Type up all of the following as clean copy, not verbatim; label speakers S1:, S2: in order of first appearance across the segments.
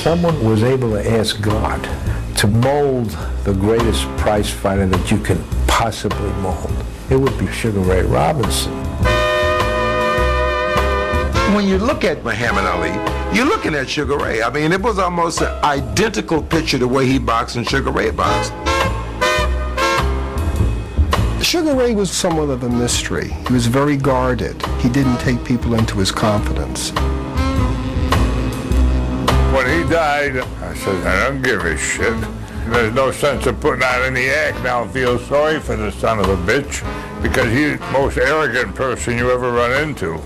S1: someone was able to ask God to mold the greatest prize fighter that you can possibly mold, it would be Sugar Ray Robinson.
S2: When you look at Muhammad Ali, you're looking at Sugar Ray. I mean, it was almost an identical picture the way he boxed and Sugar Ray boxed.
S3: Sugar Ray was somewhat of a mystery. He was very guarded. He didn't take people into his confidence.
S4: When he died, I said, I don't give a shit. There's no sense of putting on any act now and feel sorry for the son of a bitch, because he's the most arrogant person you ever run into.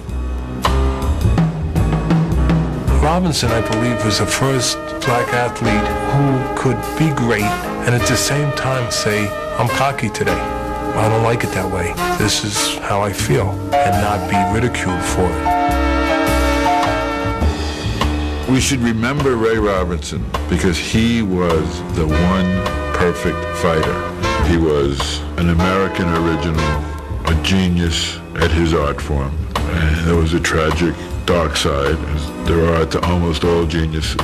S5: Robinson, I believe, was the first black athlete who could be great and at the same time say, I'm cocky today. I don't like it that way. This is how I feel, and not be ridiculed for it.
S6: We should remember Ray Robinson because he was the one perfect fighter. He was an American original, a genius at his art form. And there was a tragic dark side, as there are to almost all geniuses.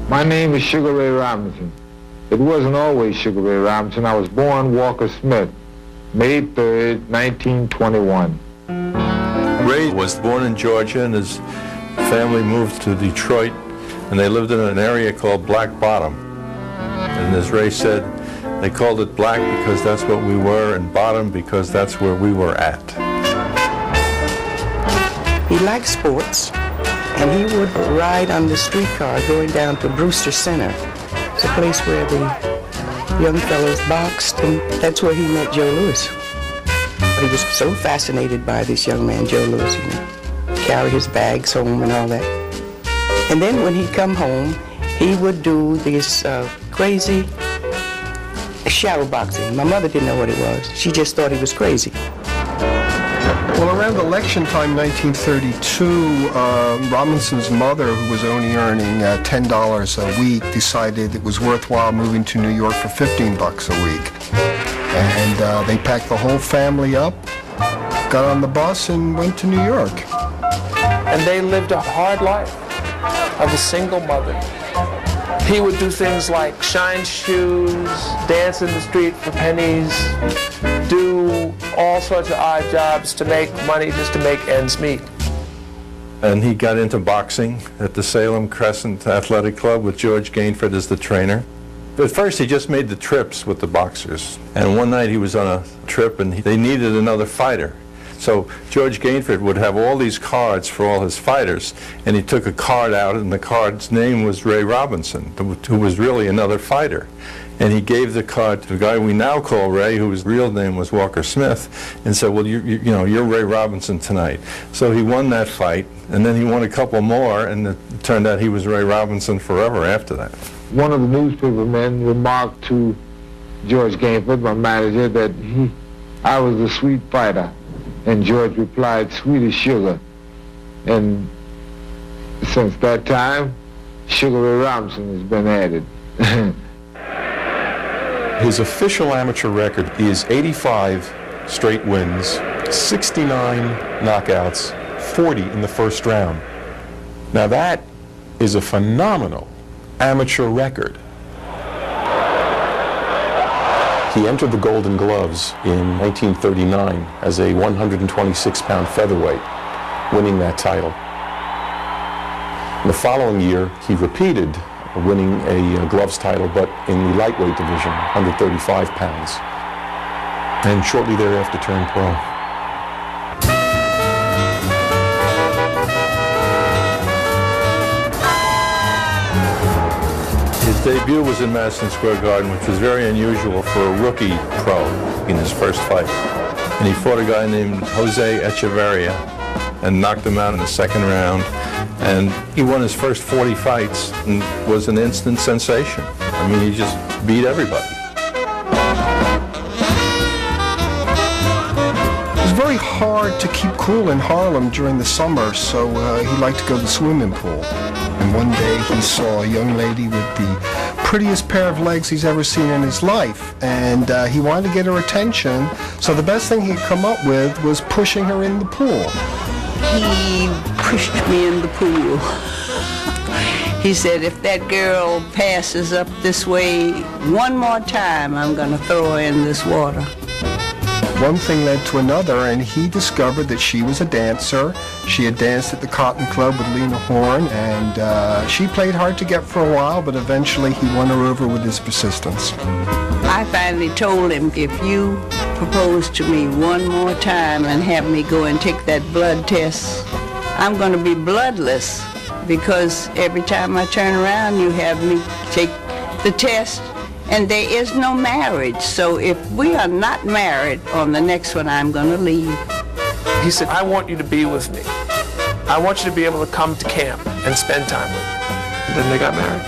S7: My name is Sugar Ray Robinson. It wasn't always Sugar Ray Robinson. I was born Walker Smith, May 3rd, 1921.
S8: Ray was born in Georgia, and his family moved to Detroit, and they lived in an area called Black Bottom. And as Ray said, they called it black because that's what we were, and bottom because that's where we were at.
S9: He liked sports, and he would ride on the streetcar going down to Brewster Center. It's a place where the young fellows boxed, and that's where he met Joe Louis. He was so fascinated by this young man, Joe Louis, carry his bags home and all that. And then when he'd come home, he would do this crazy shadow boxing. My mother didn't know what it was. She just thought he was crazy.
S3: Well, around election time, 1932, Robinson's mother, who was only earning $10 a week, decided it was worthwhile moving to New York for $15 a week. And they packed the whole family up, got on the bus, and went to New York.
S10: And they lived a hard life of a single mother. He would do things like shine shoes, dance in the street for pennies, do all sorts of odd jobs to make money just to make ends meet.
S8: And he got into boxing at the Salem Crescent Athletic Club with George Gainford as the trainer. At first, he just made the trips with the boxers. And one night he was on a trip and they needed another fighter. So George Gainford would have all these cards for all his fighters, and he took a card out, and the card's name was Ray Robinson, who was really another fighter. And he gave the card to the guy we now call Ray, whose real name was Walker Smith, and said, well, you're Ray Robinson tonight. So he won that fight, and then he won a couple more, and it turned out he was Ray Robinson forever after that.
S7: One of the newspaper men remarked to George Gainford, my manager, that I was a sweet fighter. And George replied, sweet as sugar. And since that time, Sugar Ray Robinson has been added.
S11: His official amateur record is 85 straight wins, 69 knockouts, 40 in the first round. Now that is a phenomenal amateur record. He entered the Golden Gloves in 1939 as a 126-pound featherweight, winning that title. In the following year, he repeated winning a gloves title, but in the lightweight division, 135 pounds, and shortly thereafter turned pro.
S8: His debut was in Madison Square Garden, which was very unusual for a rookie pro in his first fight. And he fought a guy named Jose Echeverria and knocked him out in the second round. And he won his first 40 fights and was an instant sensation. I mean, he just beat everybody.
S3: It was very hard to keep cool in Harlem during the summer, so he liked to go to the swimming pool. And one day he saw a young lady with the prettiest pair of legs he's ever seen in his life, and he wanted to get her attention, so the best thing he could come up with was pushing her in the pool.
S12: He pushed me in the pool. He said, if that girl passes up this way one more time, I'm going to throw her in this water.
S3: One thing led to another, and he discovered that she was a dancer. She had danced at the Cotton Club with Lena Horne, and she played hard to get for a while, but eventually he won her over with his persistence.
S12: I finally told him, if you propose to me one more time and have me go and take that blood test, I'm going to be bloodless, because every time I turn around, you have me take the test, and there is no marriage. So if we are not married on the next one, I'm going to leave.
S10: He said, I want you to be with me. I want you to be able to come to camp and spend time with me. And then they got married.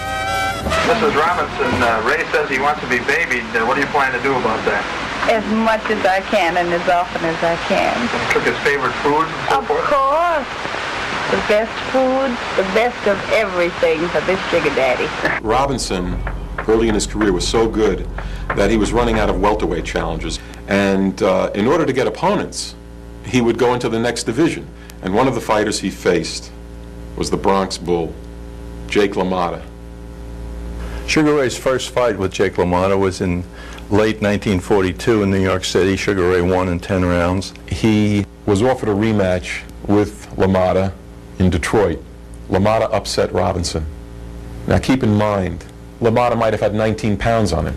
S13: Mrs. Robinson, Ray says he wants to be babied. What do you plan to do about that?
S14: As much as I can and as often as I can.
S13: Cook his favorite foods and so forth?
S14: Of course. The best food, the best of everything for this sugar daddy.
S11: Robinson, early in his career, was so good that he was running out of welterweight challenges. And in order to get opponents, he would go into the next division. And one of the fighters he faced was the Bronx Bull, Jake LaMotta.
S8: Sugar Ray's first fight with Jake LaMotta was in late 1942 in New York City. Sugar Ray won in 10 rounds.
S11: He was offered a rematch with LaMotta in Detroit. LaMotta upset Robinson. Now keep in mind, LaMotta might have had 19 pounds on him.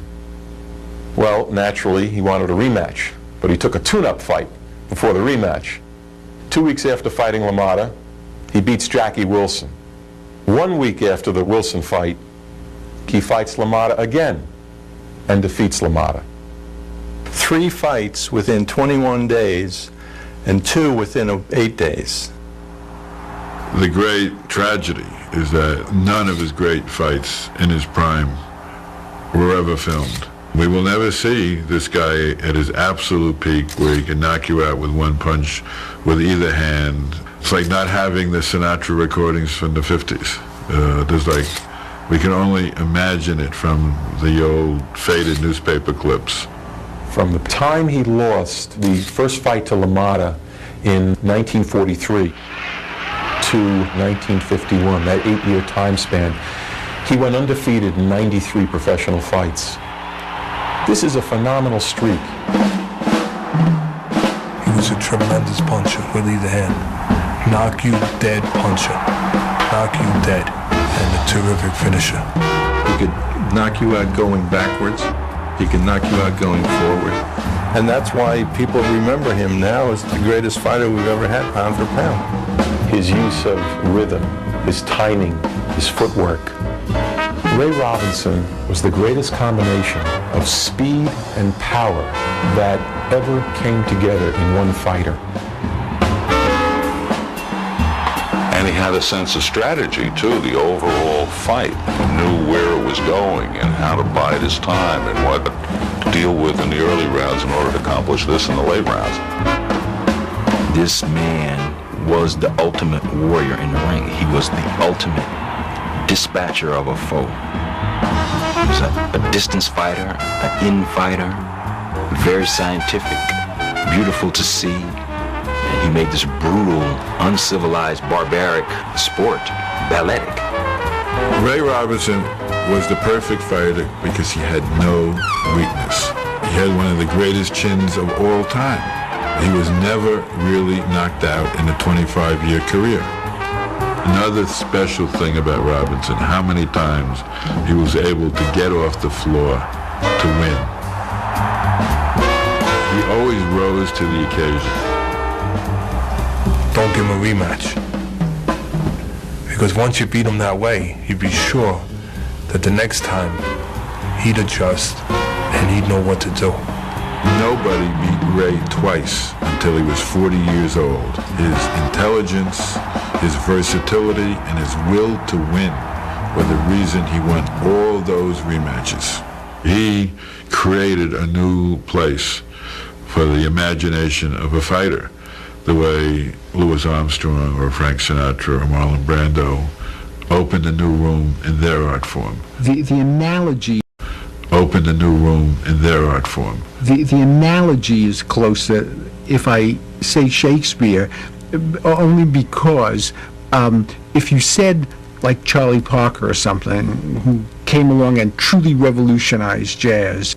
S11: Well, naturally, he wanted a rematch, but he took a tune-up fight before the rematch. 2 weeks after fighting LaMotta, he beats Jackie Wilson. 1 week after the Wilson fight, he fights LaMotta again and defeats LaMotta.
S8: 3 fights within 21 days and 2 within 8 days.
S6: The great tragedy is that none of his great fights in his prime were ever filmed. We will never see this guy at his absolute peak where he can knock you out with one punch with either hand. It's like not having the Sinatra recordings from the 50s. We can only imagine it from the old faded newspaper clips.
S11: From the time he lost the first fight to LaMotta in 1943 to 1951, that 8-year time span, he went undefeated in 93 professional fights. This is a phenomenal streak.
S5: He was a tremendous puncher with either hand. Knock you dead puncher. Knock you dead. And a terrific finisher.
S8: He could knock you out going backwards. He can knock you out going forward. And that's why people remember him now as the greatest fighter we've ever had, pound for pound.
S11: His use of rhythm, his timing, his footwork. Ray Robinson was the greatest combination of speed and power that ever came together in one fighter.
S15: And he had a sense of strategy, too, the overall fight. He knew where it was going and how to bide his time and what to deal with in the early rounds in order to accomplish this in the late rounds.
S16: This man was the ultimate warrior in the ring. He was the ultimate dispatcher of a foe. He was a distance fighter, an in-fighter, very scientific, beautiful to see. And he made this brutal, uncivilized, barbaric sport balletic.
S6: Ray Robinson was the perfect fighter because he had no weakness. He had one of the greatest chins of all time. He was never really knocked out in a 25-year career. Another special thing about Robinson, how many times he was able to get off the floor to win. He always rose to the occasion.
S5: Don't give him a rematch. Because once you beat him that way, you'd be sure that the next time he'd adjust and he'd know what to do.
S6: Nobody beat Ray twice until he was 40 years old. His intelligence, his versatility, and his will to win were the reason he won all those rematches. He created a new place for the imagination of a fighter, the way Louis Armstrong or Frank Sinatra or Marlon Brando opened a new room in their art form.
S1: The analogy
S6: Opened a new room in their art form.
S1: The analogy is closer if I say Shakespeare, only because if you said like Charlie Parker or something, who came along and truly revolutionized jazz,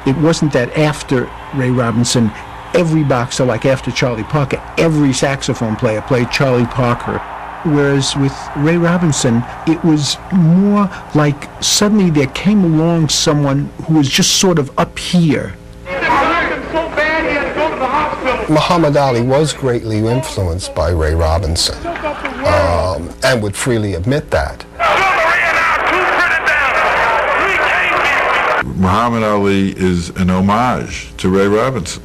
S1: it wasn't that after Ray Robinson, every boxer, like after Charlie Parker, every saxophone player played Charlie Parker. Whereas with Ray Robinson, it was more like suddenly there came along someone who was just sort of up here.
S3: Muhammad Ali was greatly influenced by Ray Robinson, and would freely admit that.
S6: Muhammad Ali is an homage to Ray Robinson.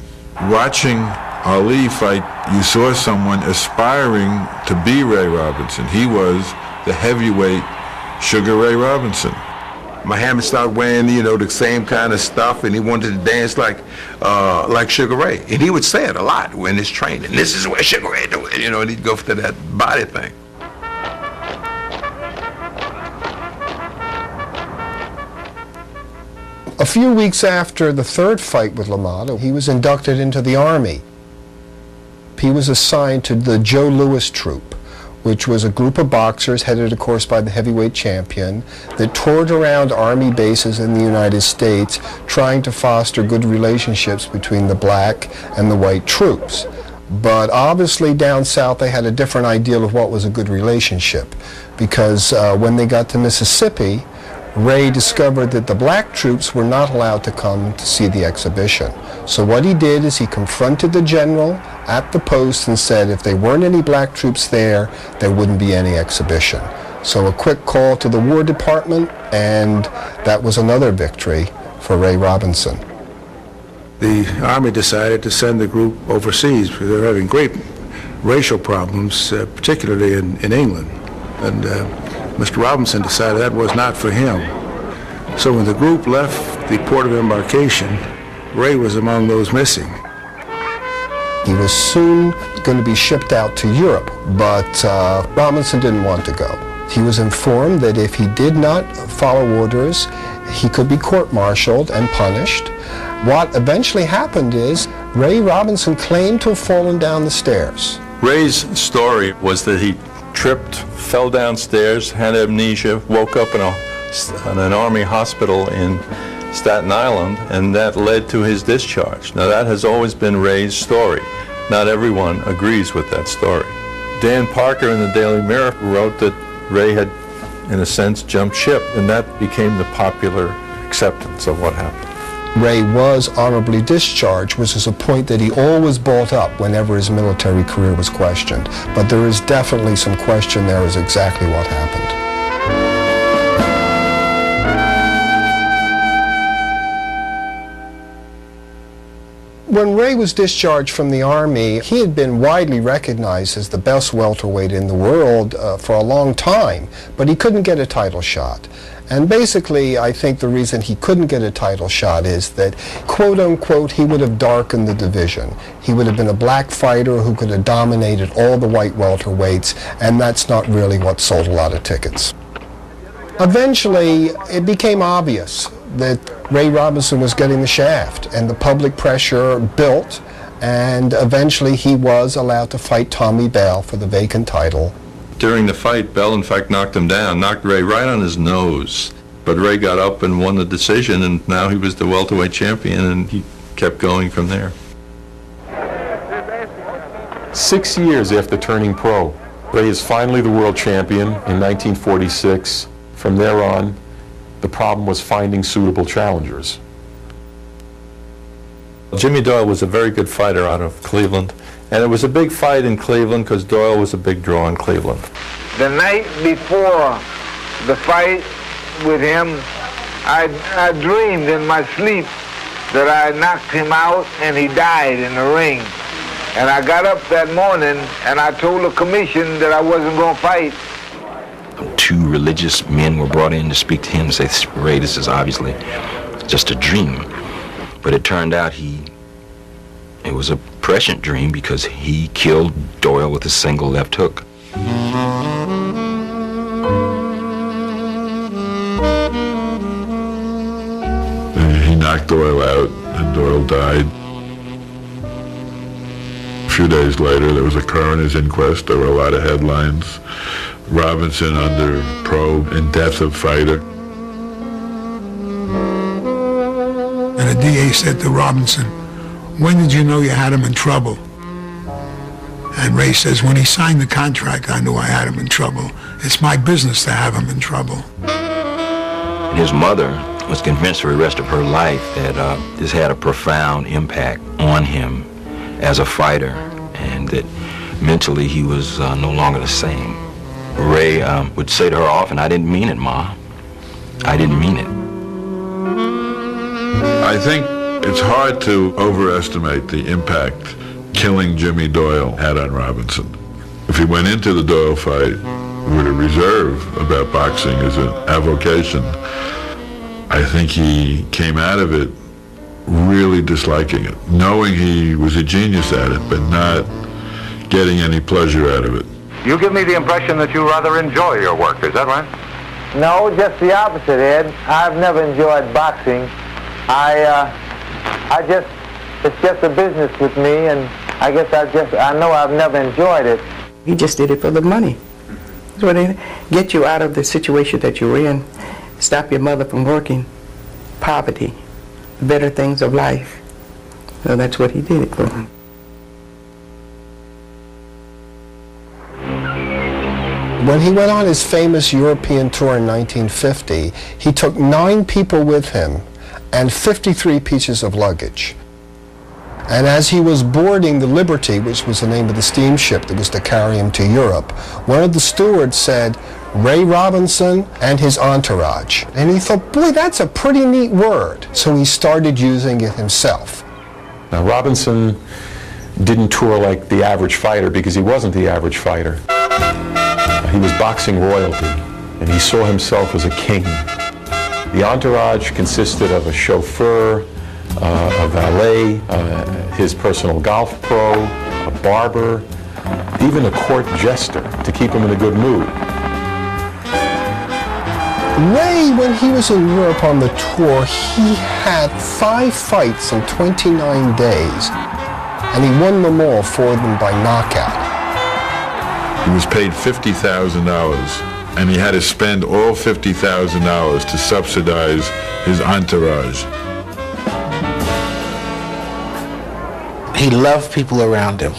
S6: Watching Ali fight, you saw someone aspiring to be Ray Robinson. He was the heavyweight Sugar Ray Robinson.
S2: Muhammad started wearing, the same kind of stuff, and he wanted to dance like Sugar Ray. And he would say it a lot in his training. This is what Sugar Ray do, and he'd go for that body thing.
S3: A few weeks after the third fight with LaMotta, he was inducted into the Army. He was assigned to the Joe Louis Troop, which was a group of boxers headed, of course, by the heavyweight champion that toured around Army bases in the United States trying to foster good relationships between the black and the white troops. But obviously down south they had a different ideal of what was a good relationship, because when they got to Mississippi, Ray discovered that the black troops were not allowed to come to see the exhibition. So what he did is he confronted the general at the post and said if there weren't any black troops there, there wouldn't be any exhibition. So a quick call to the War Department, and that was another victory for Ray Robinson.
S1: The Army decided to send the group overseas because they were having great racial problems, particularly in England. And Mr. Robinson decided that was not for him. So when the group left the port of embarkation, Ray was among those missing.
S3: He was soon going to be shipped out to Europe, but Robinson didn't want to go. He was informed that if he did not follow orders, he could be court-martialed and punished. What eventually happened is Ray Robinson claimed to have fallen down the stairs.
S8: Ray's story was that he tripped, fell downstairs, had amnesia, woke up in an Army hospital in Staten Island, and that led to his discharge. Now that has always been Ray's story. Not everyone agrees with that story. Dan Parker in the Daily Mirror wrote that Ray had, in a sense, jumped ship, and that became the popular acceptance of what happened.
S3: Ray was honorably discharged, which is a point that he always brought up whenever his military career was questioned. But there is definitely some question there as exactly what happened. When Ray was discharged from the Army, he had been widely recognized as the best welterweight in the world for a long time, but he couldn't get a title shot. And basically, I think the reason he couldn't get a title shot is that, quote unquote, he would have darkened the division. He would have been a black fighter who could have dominated all the white welterweights, and that's not really what sold a lot of tickets. Eventually, it became obvious that Ray Robinson was getting the shaft, and the public pressure built, and eventually he was allowed to fight Tommy Bell for the vacant title.
S8: During the fight, Bell in fact knocked him down, knocked Ray right on his nose. But Ray got up and won the decision, and now he was the welterweight champion, and he kept going from there.
S11: 6 years after turning pro, Ray is finally the world champion in 1946. From there on, the problem was finding suitable challengers.
S8: Jimmy Doyle was a very good fighter out of Cleveland, and it was a big fight in Cleveland because Doyle was a big draw in Cleveland.
S7: The night before the fight with him, I dreamed in my sleep that I knocked him out and he died in the ring. And I got up that morning and I told the commission that I wasn't going to fight.
S16: 2 religious men were brought in to speak to him and say, Ray, this is obviously just a dream. But it turned out it was a prescient dream because he killed Doyle with a single left hook.
S6: knocked Doyle out, and Doyle died. A few days later, there was a coroner's inquest. There were a lot of headlines. Robinson under probe and death of fighter.
S17: And the DA said to Robinson, "When did you know you had him in trouble?" And Ray says, "When he signed the contract, I knew I had him in trouble. It's my business to have him in trouble."
S16: His mother was convinced for the rest of her life that this had a profound impact on him as a fighter, and that mentally he was no longer the same. Ray would say to her often, "I didn't mean it, Ma. I didn't mean it."
S6: I think it's hard to overestimate the impact killing Jimmy Doyle had on Robinson. If he went into the Doyle fight with a reserve about boxing as an avocation, I think he came out of it really disliking it, knowing he was a genius at it, but not getting any pleasure out of it.
S18: You give me the impression that you rather enjoy your work, is that right?
S7: No, just the opposite, Ed. I've never enjoyed boxing. It's just a business with me, and I guess I know I've never enjoyed it.
S9: He just did it for the money. So they get you out of the situation that you're in, stop your mother from working, poverty, the better things of life. So that's what he did it for.
S3: When he went on his famous European tour in 1950, he took 9 people with him and 53 pieces of luggage. And as he was boarding the Liberty, which was the name of the steamship that was to carry him to Europe, one of the stewards said, "Ray Robinson and his entourage." And he thought, boy, that's a pretty neat word. So he started using it himself.
S11: Now, Robinson didn't tour like the average fighter because he wasn't the average fighter. He was boxing royalty, and he saw himself as a king. The entourage consisted of a chauffeur, a valet, his personal golf pro, a barber, even a court jester to keep him in a good mood.
S3: Ray, when he was in Europe on the tour, he had 5 fights in 29 days, and he won them all, 4 of them by knockout.
S6: He was paid $50,000, and he had to spend all $50,000 to subsidize his entourage.
S19: He loved people around him,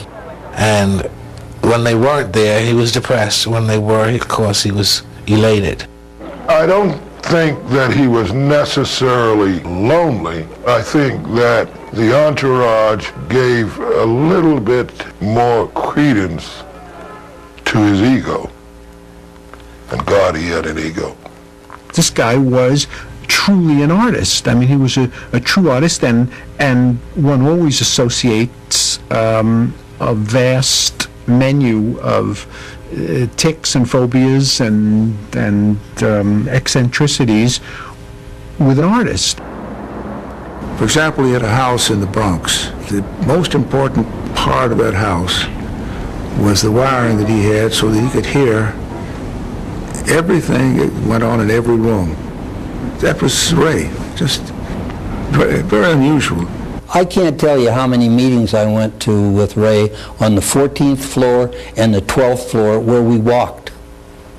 S19: and when they weren't there, he was depressed. When they were, of course, he was elated.
S20: I don't think that he was necessarily lonely. I think that the entourage gave a little bit more credence to his ego. And God, he had an ego.
S1: This guy was truly an artist. I mean, he was a true artist, and one always associates a vast menu of tics and phobias and eccentricities with an artist.
S21: For example, he had a house in the Bronx. The most important part of that house was the wiring that he had so that he could hear everything that went on in every room. That was Ray, just very, very unusual.
S22: I can't tell you how many meetings I went to with Ray on the 14th floor and the 12th floor where we walked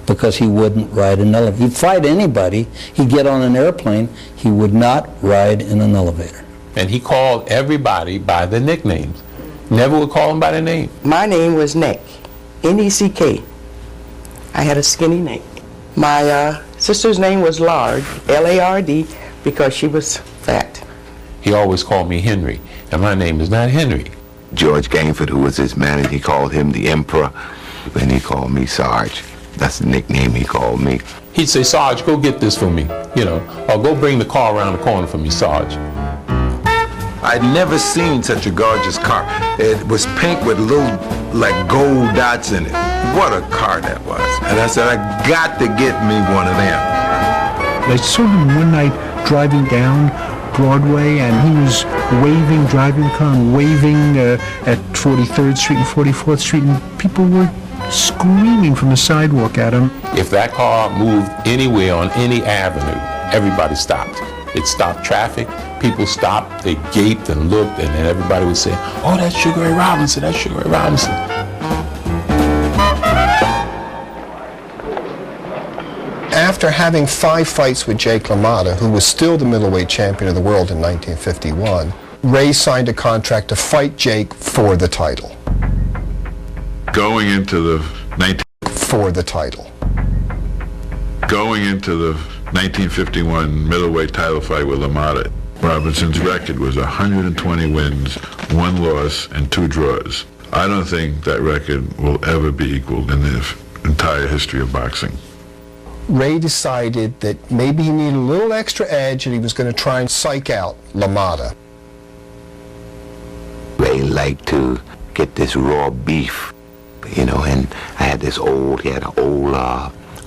S22: because he wouldn't ride an elevator. He'd fight anybody. He'd get on an airplane. He would not ride in an elevator.
S23: And he called everybody by their nicknames. Never would call them by their name.
S9: My name was Neck, N-E-C-K. I had a skinny neck. My sister's name was Lard, L-A-R-D, because she was fat.
S23: He always called me Henry, and my name is not Henry.
S24: George Gainford, who was his manager, he called him the Emperor, and he called me Sarge. That's the nickname he called me.
S23: He'd say, "Sarge, go get this for me," or "Go bring the car around the corner for me, Sarge."
S2: I'd never seen such a gorgeous car. It was pink with little, gold dots in it. What a car that was. And I said, I got to get me one of them.
S1: I saw him one night driving down Broadway, and he was driving the car and waving at 43rd Street and 44th Street, and people were screaming from the sidewalk at him.
S23: If that car moved anywhere on any avenue, everybody stopped. It stopped traffic. People stopped, they gaped and looked, and then everybody would say, "Oh, that's Sugar Ray Robinson, that's Sugar Ray Robinson."
S3: After having 5 fights with Jake LaMotta, who was still the middleweight champion of the world in 1951, Ray signed a contract to fight Jake for the title.
S6: Going into the
S3: For the title.
S6: Going into the 1951 middleweight title fight with LaMotta, Robinson's record was 120 wins, 1 loss, and 2 draws. I don't think that record will ever be equaled in the entire history of boxing.
S3: Ray decided that maybe he needed a little extra edge and he was going to try and psych out LaMotta.
S24: Ray liked to get this raw beef, you know, and he had an old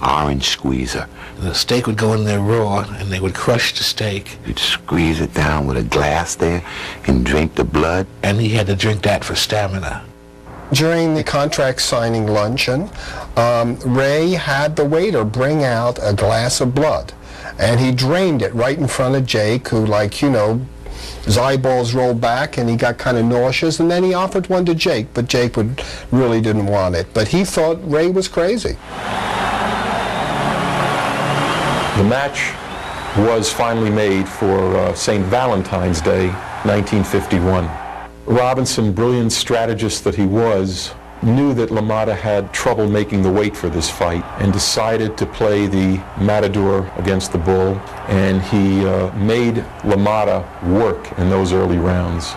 S24: orange squeezer.
S19: The steak would go in there raw, and they would crush the steak.
S24: You'd squeeze it down with a glass there and drink the blood.
S19: And he had to drink that for stamina.
S3: During the contract signing luncheon, Ray had the waiter bring out a glass of blood, and he drained it right in front of Jake, who, like, you know, his eyeballs rolled back and he got kind of nauseous, and then he offered one to Jake, but Jake really didn't want it. But he thought Ray was crazy.
S11: The match was finally made for St. Valentine's Day, 1951. Robinson, brilliant strategist that he was, knew that LaMotta had trouble making the weight for this fight and decided to play the matador against the bull, and he made LaMotta work in those early rounds.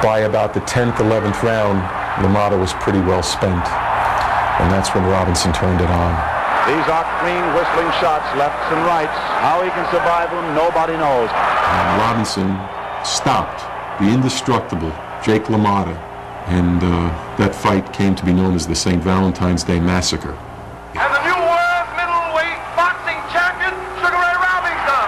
S11: By about the 10th, 11th round, LaMotta was pretty well spent, and that's when Robinson turned it on.
S18: These are clean, whistling shots, lefts and rights. How he can survive them, nobody knows.
S11: And Robinson stopped the indestructible Jake LaMotta, and that fight came to be known as the St. Valentine's Day Massacre.
S18: And the new world middleweight boxing champion, Sugar Ray Robinson.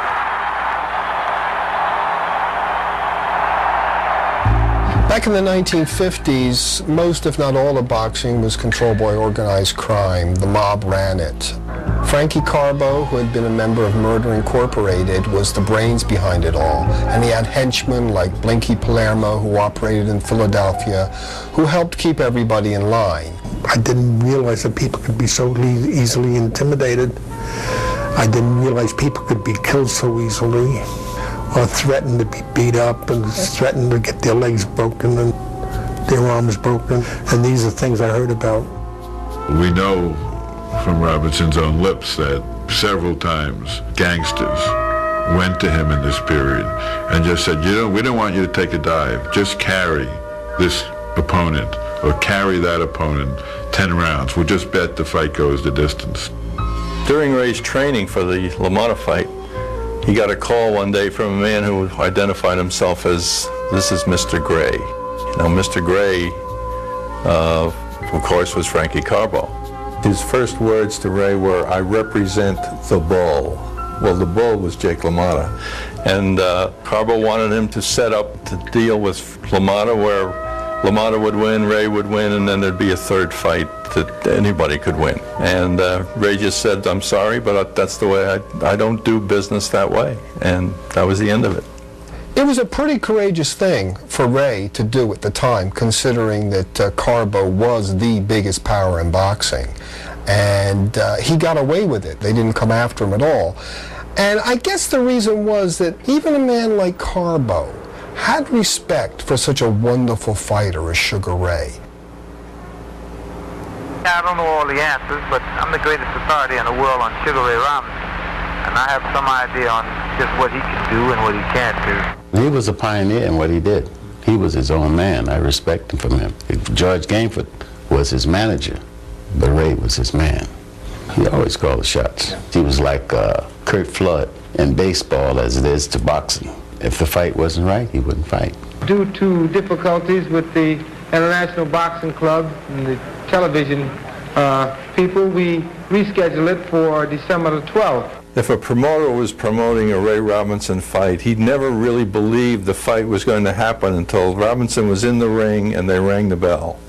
S3: Back in the 1950s, most if not all of boxing was controlled by organized crime. The mob ran it. Frankie Carbo, who had been a member of Murder Incorporated, was the brains behind it all. And he had henchmen like Blinky Palermo, who operated in Philadelphia, who helped keep everybody in line.
S17: I didn't realize that people could be so easily intimidated. I didn't realize people could be killed so easily, or threatened to be beat up, and threatened to get their legs broken and their arms broken. And these are things I heard about.
S6: We know from Robinson's own lips that several times gangsters went to him in this period and just said, we don't want you to take a dive. Just carry this opponent or carry that opponent 10 rounds. We'll just bet the fight goes the distance.
S8: During Ray's training for the LaMotta fight, he got a call one day from a man who identified himself as, this is Mr. Gray. Now, Mr. Gray, of course, was Frankie Carbo. His first words to Ray were, "I represent the bull." Well, the bull was Jake LaMotta. And Carbo wanted him to set up to deal with LaMotta, where LaMotta would win, Ray would win, and then there'd be a third fight that anybody could win. And Ray just said, "I'm sorry, but that's the way I don't do business that way." And that was the end of it.
S3: It was a pretty courageous thing for Ray to do at the time, considering that Carbo was the biggest power in boxing. And he got away with it. They didn't come after him at all. And I guess the reason was that even a man like Carbo had respect for such a wonderful fighter as Sugar Ray.
S4: I don't know all the answers, but I'm the greatest authority in the world on Sugar Ray Robinson. And I have some idea on just what he can do and what he can't do.
S10: He was a pioneer in what he did. He was his own man. I respect him from him. George Gainford was his manager, but Ray was his man. He always called the shots. He was like Kurt Flood in baseball as it is to boxing. If the fight wasn't right, he wouldn't fight.
S7: Due to difficulties with the International Boxing Club and the television people, we rescheduled it for December the 12th.
S8: If a promoter was promoting a Ray Robinson fight, he'd never really believed the fight was going to happen until Robinson was in the ring and they rang the bell.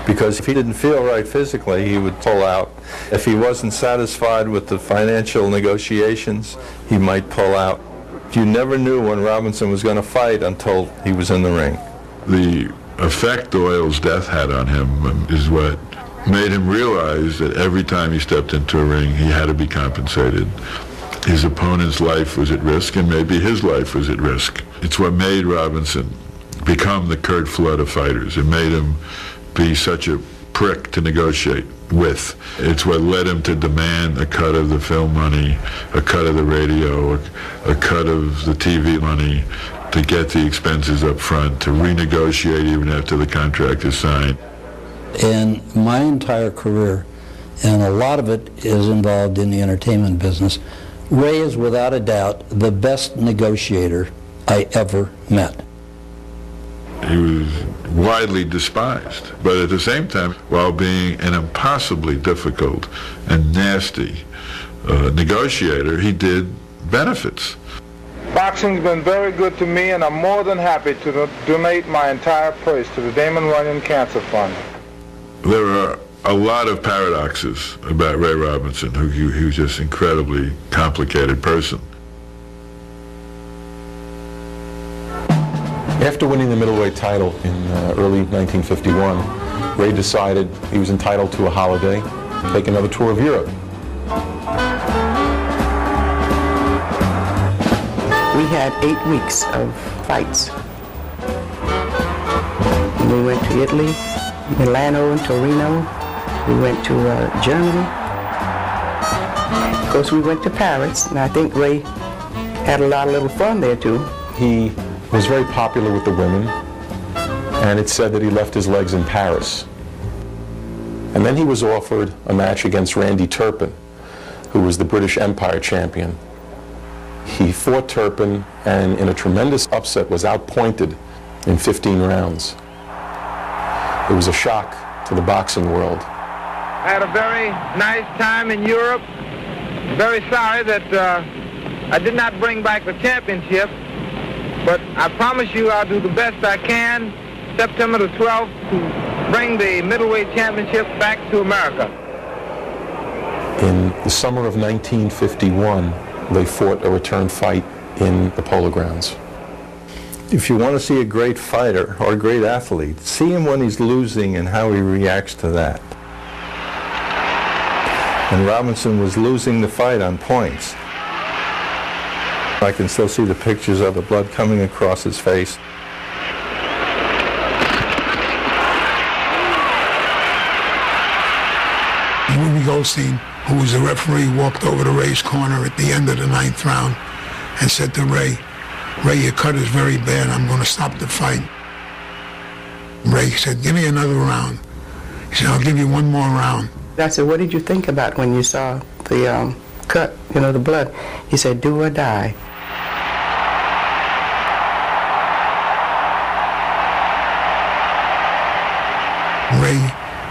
S8: because if he didn't feel right physically, he would pull out. If he wasn't satisfied with the financial negotiations, he might pull out. You never knew when Robinson was going to fight until he was in the ring.
S6: The effect Doyle's death had on him is what made him realize that every time he stepped into a ring, he had to be compensated. His opponent's life was at risk, and maybe his life was at risk. It's what made Robinson become the Kurt Flood of fighters. It made him be such a prick to negotiate with. It's what led him to demand a cut of the film money, a cut of the radio, a cut of the TV money, to get the expenses up front, to renegotiate even after the contract is signed.
S22: In my entire career, and a lot of it is involved in the entertainment business, Ray is without a doubt the best negotiator I ever met.
S6: He was widely despised, but at the same time, while being an impossibly difficult and nasty negotiator, he did benefits.
S7: Boxing's been very good to me, and I'm more than happy to donate my entire purse to the Damon Runyon Cancer Fund.
S6: There are a lot of paradoxes about Ray Robinson, he was just an incredibly complicated person.
S11: After winning the middleweight title in early 1951, Ray decided he was entitled to a holiday, take another tour of Europe.
S9: We had 8 weeks of fights. We went to Italy, Milano and Torino. We went to Germany. Of course, we went to Paris, and I think Ray had a lot of little fun there, too.
S11: He was very popular with the women, and it's said that he left his legs in Paris. And then he was offered a match against Randy Turpin, who was the British Empire champion. He fought Turpin, and in a tremendous upset was outpointed in 15 rounds. It was a shock to the boxing world.
S7: I had a very nice time in Europe. Very sorry that I did not bring back the championship, but I promise you I'll do the best I can September the 12th to bring the middleweight championship back to America.
S11: In the summer of 1951, they fought a return fight in the Polo Grounds.
S8: If you want to see a great fighter or a great athlete, see him when he's losing and how he reacts to that. And Robinson was losing the fight on points. I can still see the pictures of the blood coming across his face.
S17: Ruby Goldstein, who was the referee, walked over to Ray's corner at the end of the 9th round and said to Ray, your cut is very bad, I'm going to stop the fight. Ray said, give me another round. He said, I'll give you one more round.
S9: I said, what did you think about when you saw the cut, the blood? He said, do or die.
S17: Ray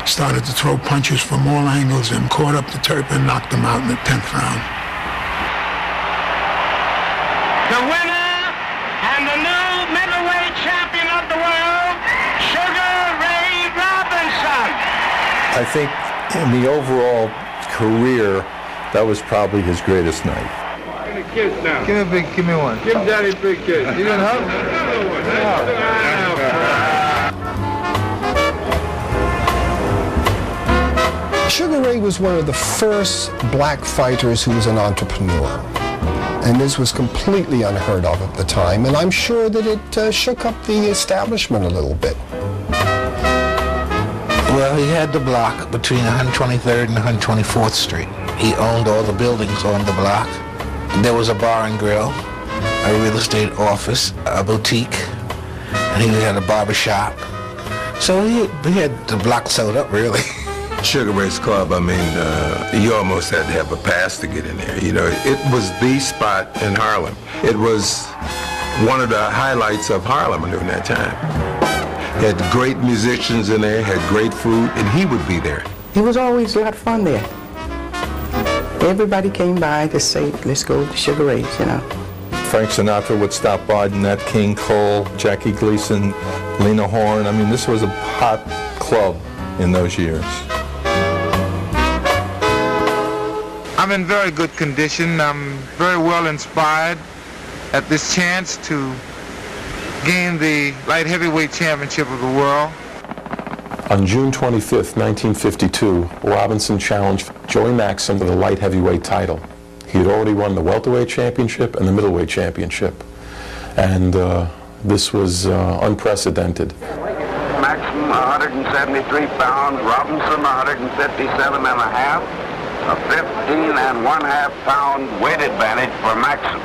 S17: started to throw punches from all angles and caught up to Turpin and knocked him out in the 10th round.
S12: The winner and the new middleweight champion of the world, Sugar Ray Robinson.
S8: I think in the overall career, that was probably his greatest night.
S7: Give me a kiss now. Give me one. Give Daddy a big kiss. You gonna hug?
S3: Sugar Ray was one of the first black fighters who was an entrepreneur. And this was completely unheard of at the time, and I'm sure that it shook up the establishment a little bit.
S19: Well, he had the block between 123rd and 124th Street. He owned all the buildings on the block. There was a bar and grill, a real estate office, a boutique, and he had a barber shop. So he had the block sewed up, really.
S2: Sugar Ray's Club, I mean, you almost had to have a pass to get in there. It was the spot in Harlem. It was one of the highlights of Harlem during that time. Had great musicians in there, had great food, and he would be there.
S9: It was always a lot of fun there. Everybody came by to say, let's go to Sugar Ray's,
S8: Frank Sinatra would stop by, Nat King Cole, Jackie Gleason, Lena Horne. I mean, this was a hot club in those years.
S7: I'm in very good condition. I'm very well inspired at this chance to gain the light heavyweight championship of the world.
S11: On June 25th, 1952, Robinson challenged Joey Maxim for the light heavyweight title. He had already won the welterweight championship and the middleweight championship. And this was unprecedented.
S5: Maxim 173 pounds, Robinson 157 and a half. A 15.5 pound weight advantage for Maxim.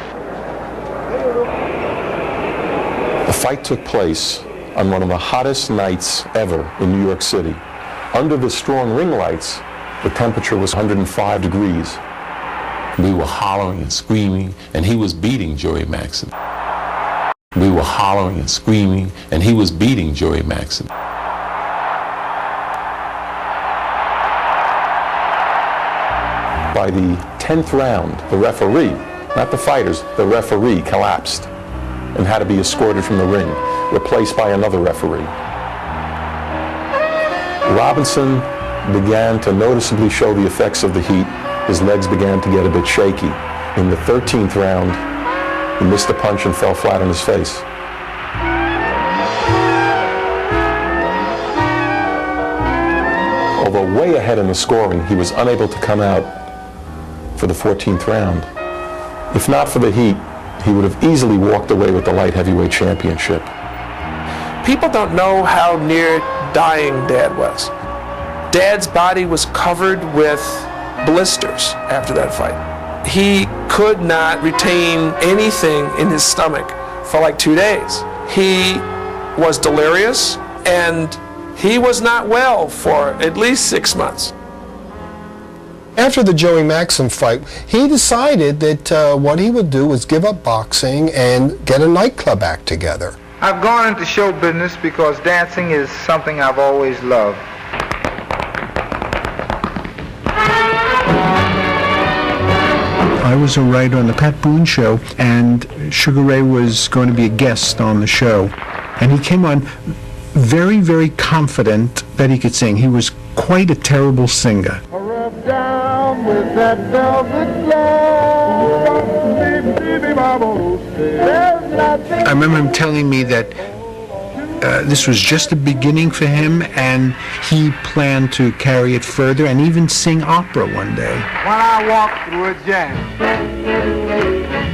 S11: The fight took place on one of the hottest nights ever in New York City. Under the strong ring lights, the temperature was 105 degrees.
S23: We were hollering and screaming, and he was beating Joey Maxim. We were hollering and screaming, and he was beating Joey Maxim.
S11: By the 10th round, the referee, not the fighters, the referee collapsed and had to be escorted from the ring, replaced by another referee. Robinson began to noticeably show the effects of the heat. His legs began to get a bit shaky. In the 13th round, he missed a punch and fell flat on his face. Although way ahead in the scoring, he was unable to come out for the 14th round. If not for the heat, he would have easily walked away with the light heavyweight championship.
S13: People don't know how near dying Dad was. Dad's body was covered with blisters after that fight. He could not retain anything in his stomach for like 2 days. He was delirious, and he was not well for at least 6 months.
S3: After the Joey Maxim fight, he decided that what he would do was give up boxing and get a nightclub act together.
S7: I've gone into show business because dancing is something I've always loved.
S1: I was a writer on the Pat Boone Show, and Sugar Ray was going to be a guest on the show. And he came on very, very confident that he could sing. He was quite a terrible singer.
S12: Down with that velvet glove.
S1: I remember him telling me that this was just the beginning for him, and he planned to carry it further and even sing opera one day.
S7: When I walk through a jam,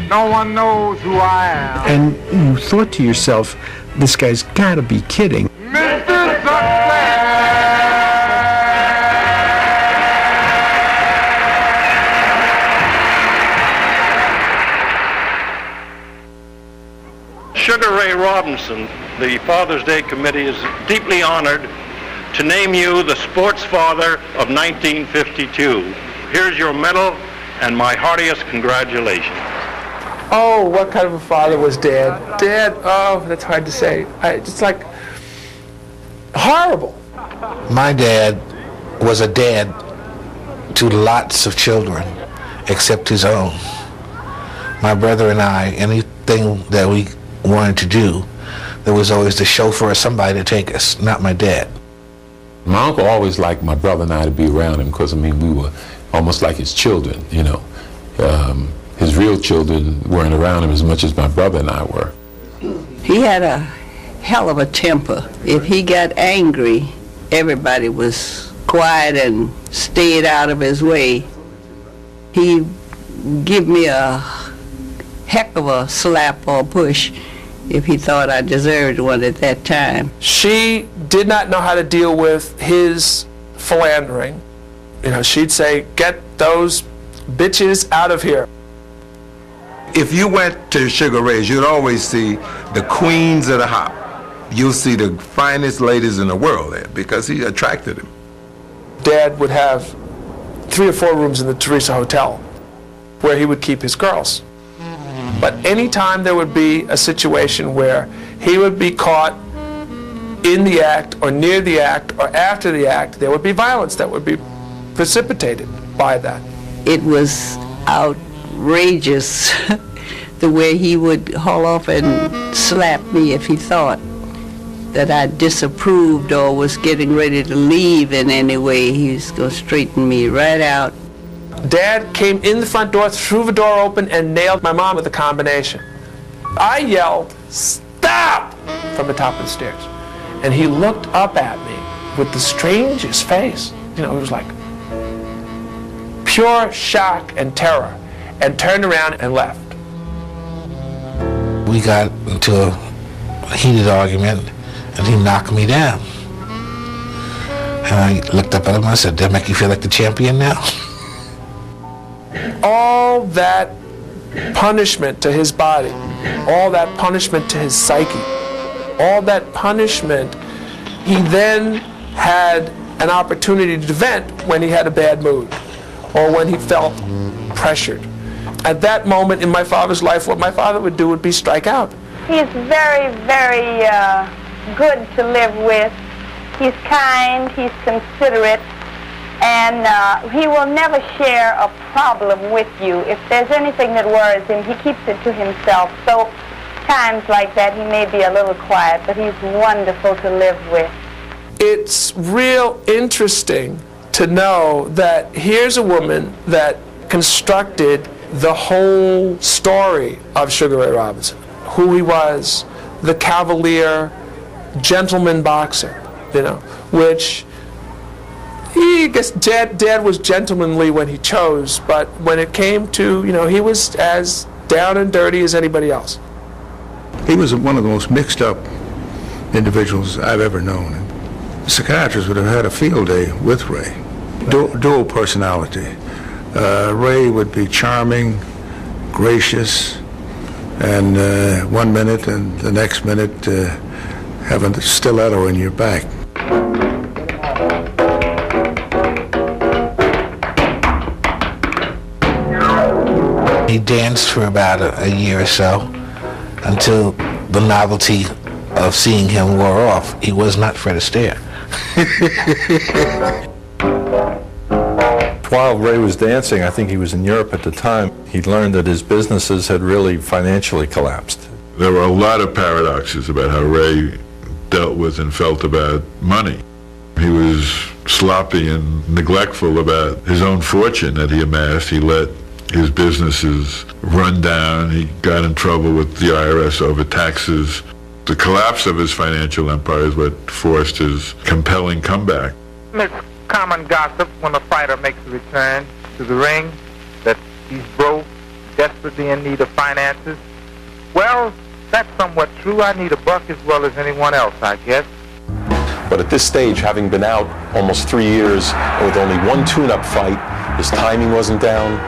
S7: no one knows who I am.
S1: And you thought to yourself, this guy's got to be kidding.
S12: Mr. Success.
S14: Sugar Ray Robinson, the Father's Day Committee is deeply honored to name you the Sports Father of 1952. Here's your medal and my heartiest congratulations.
S13: Oh, what kind of a father was Dad? Dad, oh, that's hard to say. It's like horrible.
S19: My dad was a dad to lots of children, except his own. My brother and I, anything that we wanted to do, there was always the chauffeur or somebody to take us, not my dad.
S23: My uncle always liked my brother and I to be around him because, I mean, we were almost like his children, you know. His real children weren't around him as much as my brother and I were.
S9: He had a hell of a temper. If he got angry, everybody was quiet and stayed out of his way. He'd give me a heck of a slap or push if he thought I deserved one at that time.
S13: She did not know how to deal with his philandering. You know, she'd say, "Get those bitches out of here."
S2: If you went to Sugar Ray's, you'd always see the queens of the hop. You'll see the finest ladies in the world there because he attracted them.
S13: Dad would have 3 or 4 rooms in the Teresa Hotel where he would keep his girls. But anytime there would be a situation where he would be caught in the act or near the act or after the act, there would be violence that would be precipitated by that.
S9: It was outrageous the way he would haul off and slap me if he thought
S15: that I disapproved or was getting ready to leave in any way, he was going to straighten me right out.
S13: Dad came in the front door, threw the door open, and nailed my mom with a combination. I yelled, "Stop!" from the top of the stairs. And he looked up at me with the strangest face. You know, it was like pure shock and terror, and turned around and left.
S19: We got into a heated argument, and he knocked me down. And I looked up at him and I said, "Does that make you feel like the champion now?"
S13: All that punishment to his body, all that punishment to his psyche, all that punishment, he then had an opportunity to vent when he had a bad mood or when he felt pressured. At that moment in my father's life, what my father would do would be strike out.
S16: He's very, very good to live with. He's kind, he's considerate, and he will never share a problem with you. If there's anything that worries him, he keeps it to himself. So times like that, he may be a little quiet, but he's wonderful to live with.
S13: It's real interesting to know that here's a woman that constructed the whole story of Sugar Ray Robinson, who he was, the cavalier, gentleman boxer, you know, which I guess Dad was gentlemanly when he chose, but when it came to, you know, he was as down and dirty as anybody else.
S17: He was one of the most mixed up individuals I've ever known. Psychiatrists would have had a field day with Ray. Dual personality. Ray would be charming, gracious, and 1 minute and the next minute having a stiletto in your back.
S19: He danced for about a year or so until the novelty of seeing him wore off. He was not Fred Astaire.
S8: While Ray was dancing, I think he was in Europe at the time, he learned that his businesses had really financially collapsed.
S6: There were a lot of paradoxes about how Ray dealt with and felt about money. He was sloppy and neglectful about his own fortune that he amassed. He let his businesses run down. He got in trouble with the IRS over taxes. The collapse of his financial empire is what forced his compelling comeback.
S4: It's common gossip when a fighter makes a return to the ring that he's broke, desperately in need of finances. Well, that's somewhat true. I need a buck as well as anyone else, I guess.
S11: But at this stage, having been out almost 3 years with only one tune-up fight, his timing wasn't down,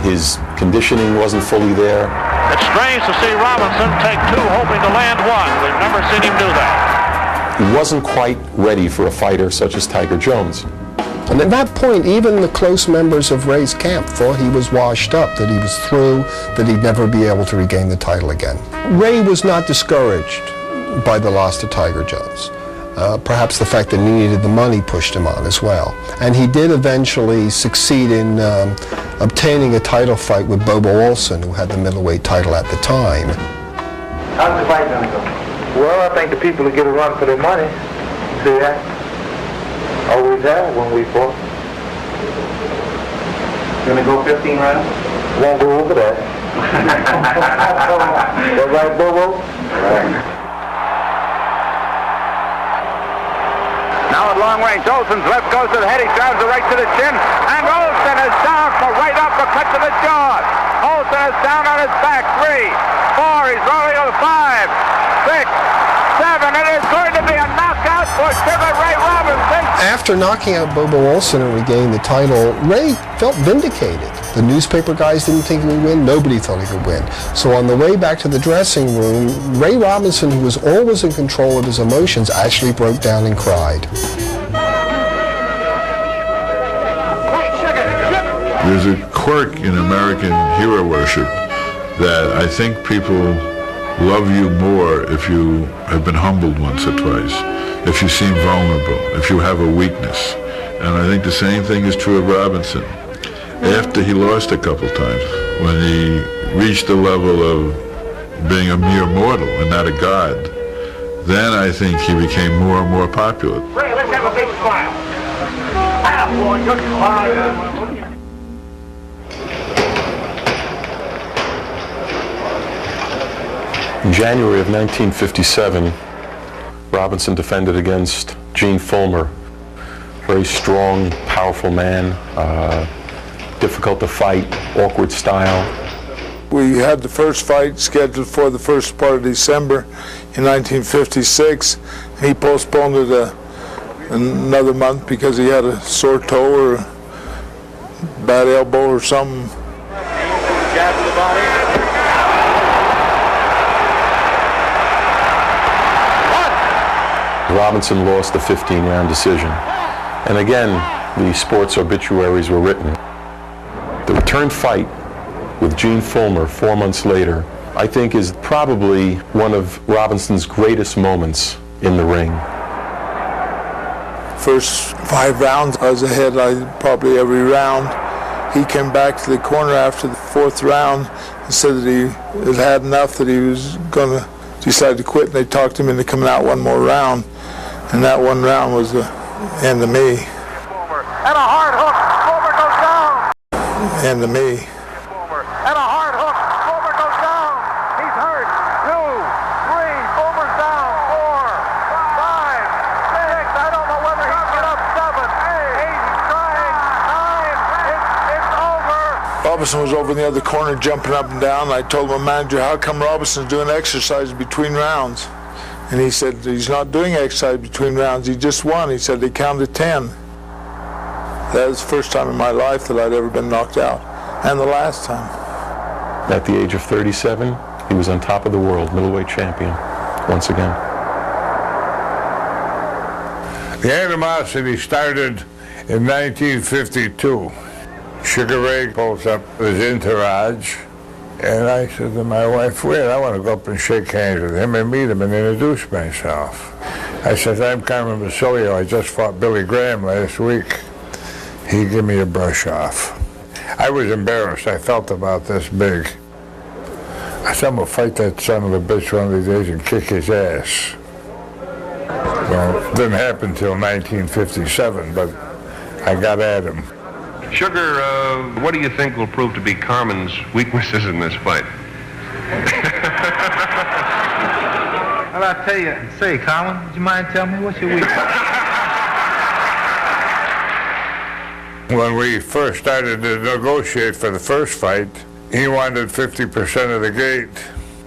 S11: his conditioning wasn't fully there.
S14: It's strange to see Robinson take two hoping to land one. We've never seen him do that.
S11: He wasn't quite ready for a fighter such as Tiger Jones.
S3: And at that point, even the close members of Ray's camp thought he was washed up, that he was through, that he'd never be able to regain the title again. Ray was not discouraged by the loss to Tiger Jones. Perhaps the fact that he needed the money pushed him on as well. And he did eventually succeed in obtaining a title fight with Bobo Olson, who had the middleweight title at the time.
S4: How's the fight gonna go? Well, I think the people will get a run for their money. See that? Always have when we fought. Gonna go 15 rounds? Won't go over that. All right, Bobo? Right.
S5: Now at long range, Olson's left goes to the head. He drives the right to the chin. And Olson is down for right uppercut to the jaw. Olson is down on his back. 3, 4. He's rolling to 5, 6, 7. It is going to be a knockout for Sugar Ray Robinson.
S3: After knocking out Bobo Olson and regaining the title, Ray felt vindicated. The newspaper guys didn't think he would win. Nobody thought he could win. So on the way back to the dressing room, Ray Robinson, who was always in control of his emotions, actually broke down and cried.
S6: There's a quirk in American hero worship that I think people love you more if you have been humbled once or twice, if you seem vulnerable, if you have a weakness. And I think the same thing is true of Robinson. After he lost a couple times, when he reached the level of being a mere mortal and not a god, then I think he became more and more popular.
S12: Ray, let's have a big smile. Ah, boy, good smile.
S11: In January of 1957, Robinson defended against Gene Fulmer. Very strong, powerful man, difficult to fight, awkward style.
S18: We had the first fight scheduled for the first part of December in 1956. He postponed it another month because he had a sore toe or a bad elbow or something.
S12: Jab to the body.
S11: Robinson lost the 15-round decision. And again, the sports obituaries were written. The return fight with Gene Fulmer 4 months later, I think is probably one of Robinson's greatest moments in the ring.
S18: First 5 rounds, I was ahead probably every round. He came back to the corner after the 4th round and said that he had had enough, that he was going to decide to quit, and they talked him into coming out one more round. And that one round was the end of me.
S12: And a hard hook. Fulmer goes down.
S18: End of me.
S12: And a hard hook. Fulmer goes down. He's hurt. 2, 3. Fulmer's down. 4, 5, 6. I don't know whether he can get up. 7, 8. He's trying. 9. It's over.
S18: Robinson was over in the other corner jumping up and down. I told my manager, how come Robinson's doing exercise between rounds? And he said, he's not doing exercise between rounds. He just won. He said they counted 10. That was the first time in my life that I'd ever been knocked out. And the last time.
S11: At the age of 37, he was on top of the world, middleweight champion, once again.
S6: The animosity started in 1952. Sugar Ray pulls up his entourage, and I said to my wife, wait, I want to go up and shake hands with him and meet him and introduce myself. I said, I'm Carmen Basilio. I just fought Billy Graham last week. He gave me a brush off. I was embarrassed. I felt about this big. I said, I'm going to fight that son of a bitch one of these days and kick his ass. Well, it didn't happen until 1957, but I got at him.
S20: Sugar, what do you think will prove to be Carmen's weaknesses in this fight?
S4: Well, I'll tell you, say, Carmen, would you mind telling me what's your weakness?
S6: When we first started to negotiate for the first fight, he wanted 50% of the gate,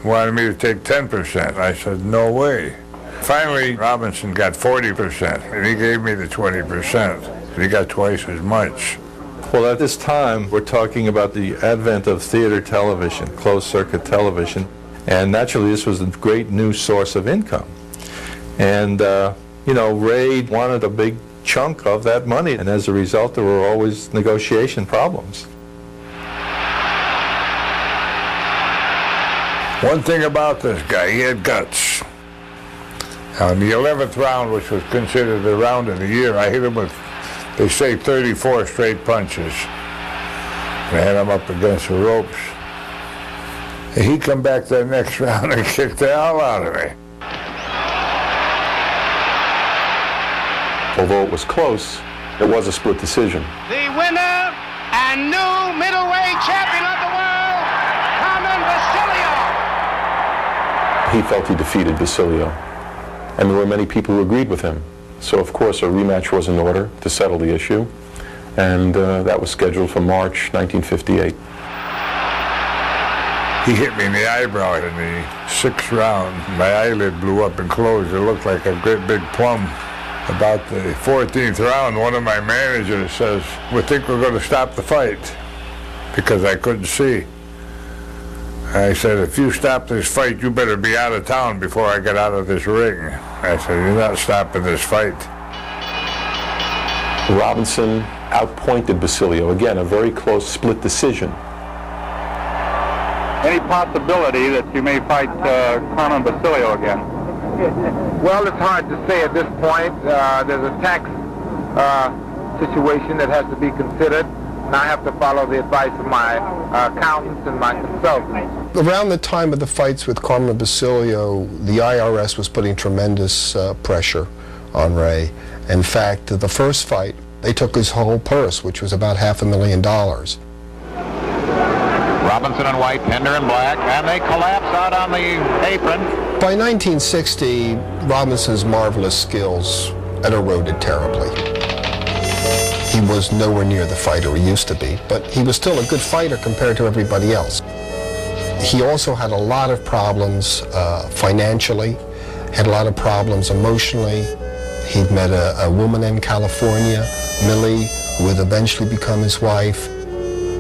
S6: wanted me to take 10%. I said, no way. Finally, Robinson got 40%, and he gave me the 20%. He got twice as much.
S8: Well, at this time, we're talking about the advent of theater television, closed-circuit television, and naturally this was a great new source of income. And, you know, Ray wanted a big chunk of that money, and as a result, there were always negotiation problems.
S6: One thing about this guy, he had guts. Now, in the 11th round, which was considered the round of the year, I hit him with, they say, 34 straight punches. And I had him up against the ropes. And he come back that next round and kicked the hell out of me.
S11: Although it was close, it was a split decision.
S12: The winner and new middleweight champion of the world, Carmen Basilio.
S11: He felt he defeated Basilio, and there were many people who agreed with him. So, of course, a rematch was in order to settle the issue, and that was scheduled for March 1958.
S6: He hit me in the eyebrow in the 6th round. My eyelid blew up and closed. It looked like a great big plum. About the 14th round, one of my managers says, we think we're going to stop the fight, because I couldn't see. I said, if you stop this fight, you better be out of town before I get out of this ring. I said, you're not stopping this fight.
S11: Robinson outpointed Basilio. Again, a very close split decision.
S5: Any possibility that you may fight Carmen Basilio again?
S4: Well, it's hard to say at this point. There's a tax situation that has to be considered, and I have to follow the advice of my accountants and my consultants.
S3: Around the time of the fights with Carmen Basilio, the IRS was putting tremendous pressure on Ray. In fact, the first fight, they took his whole purse, which was about $500,000.
S5: Robinson and white, Pender and black, and they collapse out on the apron.
S3: By 1960, Robinson's marvelous skills had eroded terribly. He was nowhere near the fighter he used to be, but he was still a good fighter compared to everybody else. He also had a lot of problems financially, had a lot of problems emotionally. He'd met a woman in California, Millie, who would eventually become his wife.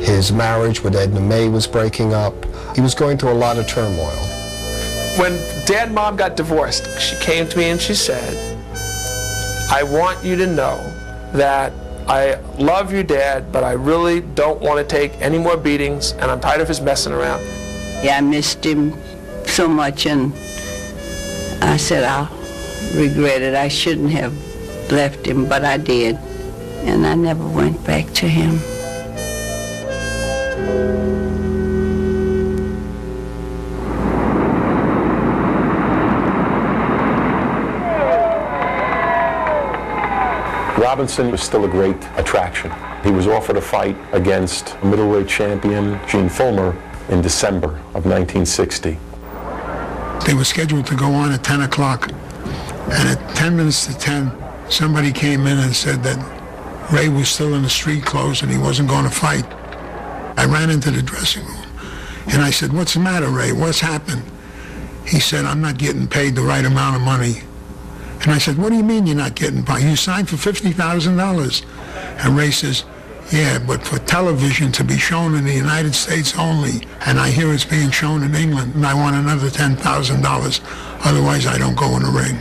S3: His marriage with Edna May was breaking up. He was going through a lot of turmoil.
S13: When Dad and Mom got divorced, she came to me and she said, I want you to know that I love your dad, but I really don't want to take any more beatings, and I'm tired of his messing around.
S15: Yeah, I missed him so much, and I said I'll regret it. I shouldn't have left him, but I did, and I never went back to him.
S11: Robinson was still a great attraction. He was offered a fight against middleweight champion Gene Fulmer in December of 1960.
S17: They were scheduled to go on at 10 o'clock, and at 10 minutes to 10, somebody came in and said that Ray was still in the street clothes and he wasn't going to fight. I ran into the dressing room, and I said, what's the matter, Ray? What's happened? He said, I'm not getting paid the right amount of money. And I said, what do you mean you're not getting paid? You signed for $50,000. And Ray says, yeah, but for television to be shown in the United States only, and I hear it's being shown in England, and I want another $10,000, otherwise I don't go in the ring.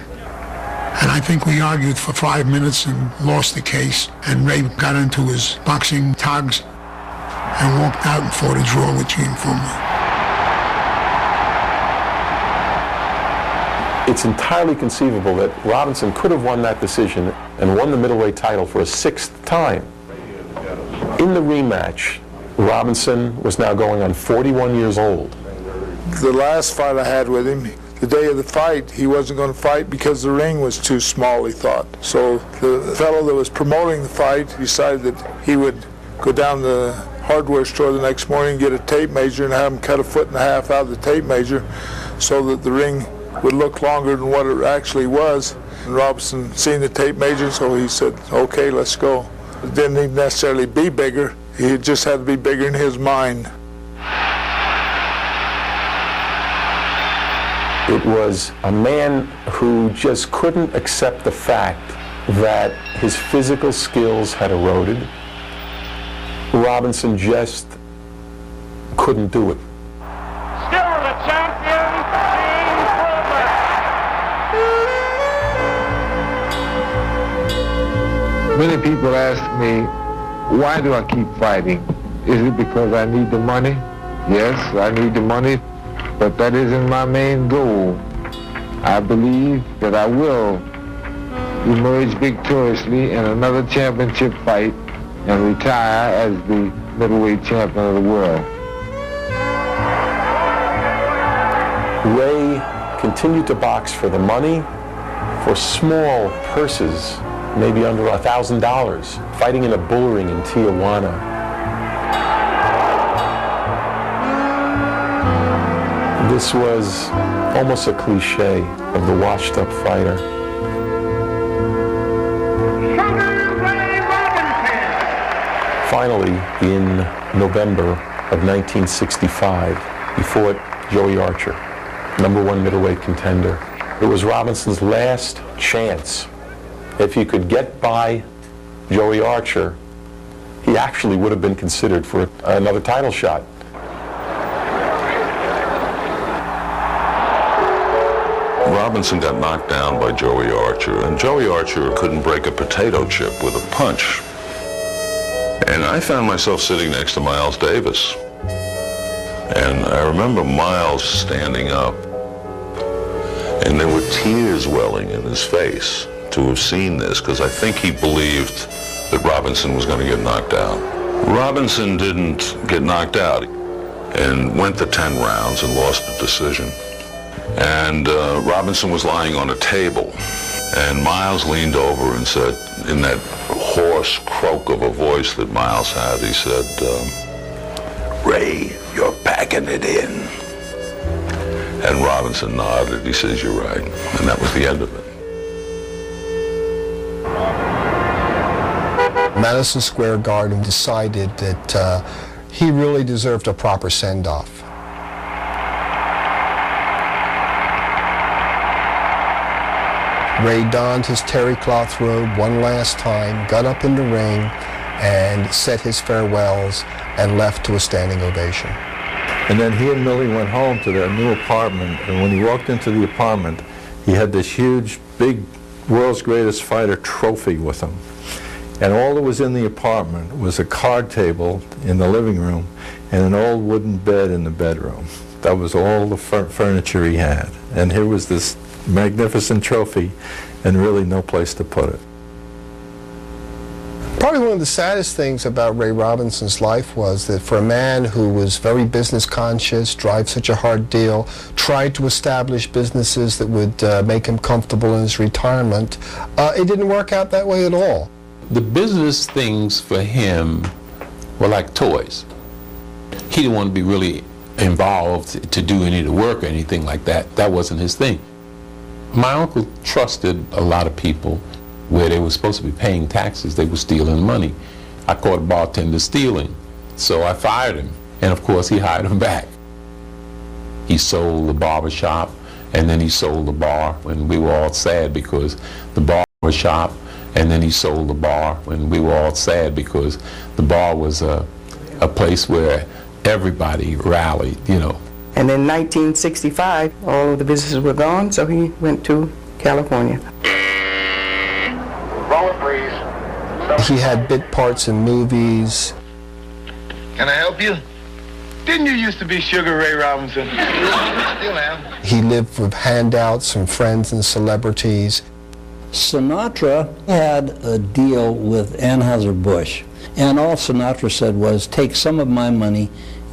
S17: And I think we argued for 5 minutes and lost the case, and Ray got into his boxing togs and walked out and fought a draw with Gene Fulmer.
S11: It's entirely conceivable that Robinson could have won that decision and won the middleweight title for a sixth time. In the rematch, Robinson was now going on 41 years old.
S18: The last fight I had with him, the day of the fight, he wasn't going to fight because the ring was too small, he thought. So the fellow that was promoting the fight decided that he would go down to the hardware store the next morning, get a tape measure, and have him cut 1.5 feet out of the tape measure so that the ring would look longer than what it actually was. And Robinson seen the tape measure, so he said, okay, let's go. It didn't even necessarily be bigger. He just had to be bigger in his mind.
S11: It was a man who just couldn't accept the fact that his physical skills had eroded. Robinson just couldn't do it.
S12: Still the champion, Gene Fulmer.
S7: Many people ask me, why do I keep fighting? Is it because I need the money? Yes, I need the money, but that isn't my main goal. I believe that I will emerge victoriously in another championship fight and retire as the middleweight champion of the world.
S11: Ray continued to box for the money, for small purses, maybe under $1,000, fighting in a bull ring in Tijuana. This was almost a cliche of the washed-up fighter. Finally, in November of 1965, he fought Joey Archer, #1 middleweight contender. It was Robinson's last chance. If he could get by Joey Archer, he actually would have been considered for another title shot.
S6: Robinson got knocked down by Joey Archer, and Joey Archer couldn't break a potato chip with a punch. And I found myself sitting next to Miles Davis. And I remember Miles standing up, and there were tears welling in his face to have seen this, because I think he believed that Robinson was going to get knocked out. Robinson didn't get knocked out. and went the 10 rounds and lost the decision. And Robinson was lying on a table, and Miles leaned over and said, in that hoarse croak of a voice that Miles had, he said, "Ray, you're packing it in." And Robinson nodded. He says, "You're right." And that was the end of it.
S3: Madison Square Garden decided that he really deserved a proper send-off. Ray donned his terry cloth robe one last time, got up in the ring, and said his farewells and left to a standing ovation.
S8: And then he and Millie went home to their new apartment, and when he walked into the apartment, he had this huge, big, world's greatest fighter trophy with him. And all that was in the apartment was a card table in the living room and an old wooden bed in the bedroom. That was all the furniture he had. And here was this magnificent trophy and really no place to put it.
S3: Probably one of the saddest things about Ray Robinson's life was that for a man who was very business conscious, drive such a hard deal, tried to establish businesses that would make him comfortable in his retirement, it didn't work out that way at all.
S23: The business things for him were like toys. He didn't want to be really involved to do any of the work or anything like that. That wasn't his thing. My uncle trusted a lot of people where they were supposed to be paying taxes. They were stealing money. I caught a bartender stealing, so I fired him. And of course, he hired him back. He sold the barber shop, and then he sold the bar, and we were all sad because the barber shop, and then he sold the bar, and we were all sad because the bar was a place where everybody rallied, you know.
S9: And in 1965, all of the businesses were gone, so he went to California.
S12: Roll it, please.
S3: He had bit parts in movies.
S12: Can I help you? Didn't you used to be Sugar Ray Robinson? Still am.
S3: He lived with handouts from friends and celebrities.
S10: Sinatra had a deal with Anheuser-Busch, and all Sinatra said was, take some of my money,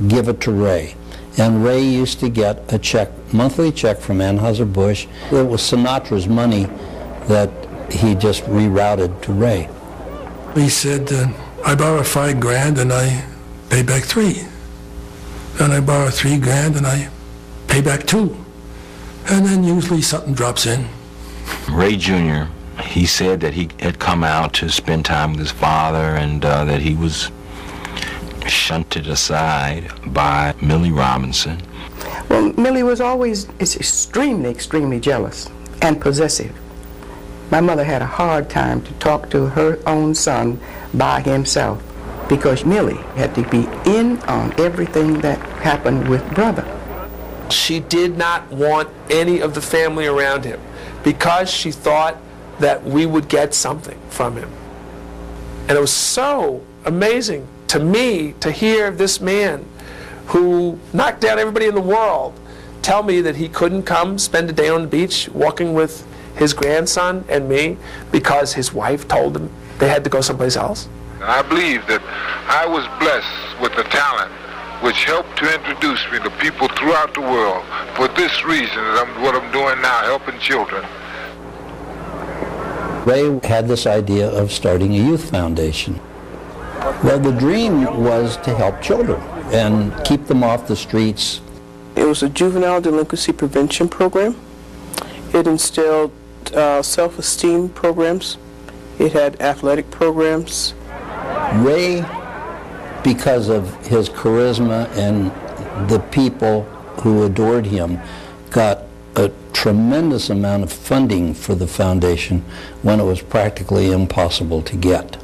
S10: give it to Ray. And Ray used to get a check, monthly check from Anheuser-Busch. It was Sinatra's money that he just rerouted to Ray.
S17: He said, I borrow $5,000 and I pay back $3,000. Then I borrow $3,000 and I pay back $2,000. And then usually something drops in.
S21: Ray Jr., he said that he had come out to spend time with his father and that he was shunted aside by Millie Robinson.
S9: Well, Millie was always extremely, extremely jealous and possessive. My mother had a hard time to talk to her own son by himself because Millie had to be in on everything that happened with brother.
S13: She did not want any of the family around him because she thought that we would get something from him. And it was so amazing to me to hear this man who knocked down everybody in the world tell me that he couldn't come spend a day on the beach walking with his grandson and me because his wife told him they had to go someplace else.
S18: I believe that I was blessed with the talent which helped to introduce me to people throughout the world. For this reason, what I'm doing now, helping children.
S10: Ray had this idea of starting a youth foundation. Well, the dream was to help children and keep them off the streets.
S22: It was a juvenile delinquency prevention program. It instilled self-esteem programs. It had athletic programs.
S10: Ray, because of his charisma and the people who adored him, got a tremendous amount of funding for the foundation when it was practically impossible to get.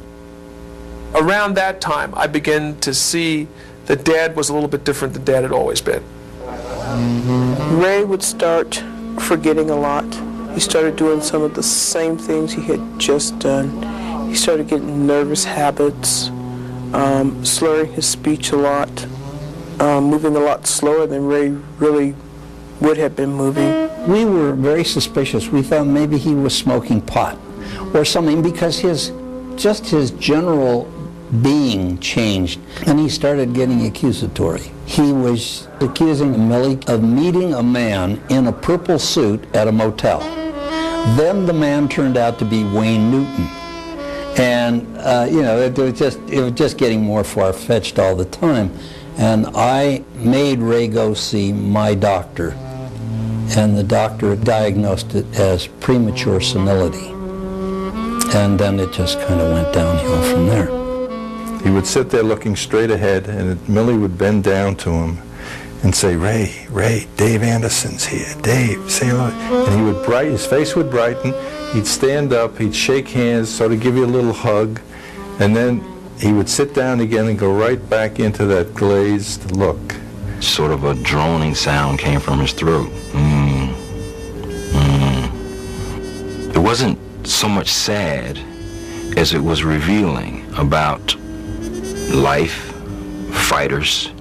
S13: Around that time, I began to see that Dad was a little bit different than Dad had always been.
S22: Ray would start forgetting a lot. He started doing some of the same things he had just done. He started getting nervous habits, slurring his speech a lot, moving a lot slower than Ray really would have been moving.
S10: We were very suspicious. We thought maybe he was smoking pot or something because his general being changed, and he started getting accusatory. He was accusing Millie of meeting a man in a purple suit at a motel. Then the man turned out to be Wayne Newton. And, it was just getting more far-fetched all the time. And I made Ray go see my doctor, and the doctor diagnosed it as premature senility. And then it just kind of went downhill from there.
S8: He would sit there looking straight ahead, and Millie would bend down to him and say, Ray, Dave Anderson's here. Dave, say hello. And he would brighten, his face would brighten, he'd stand up, he'd shake hands, sort of give you a little hug, and then he would sit down again and go right back into that glazed look.
S21: Sort of a droning sound came from his throat. It wasn't so much sad as it was revealing about life, fighters.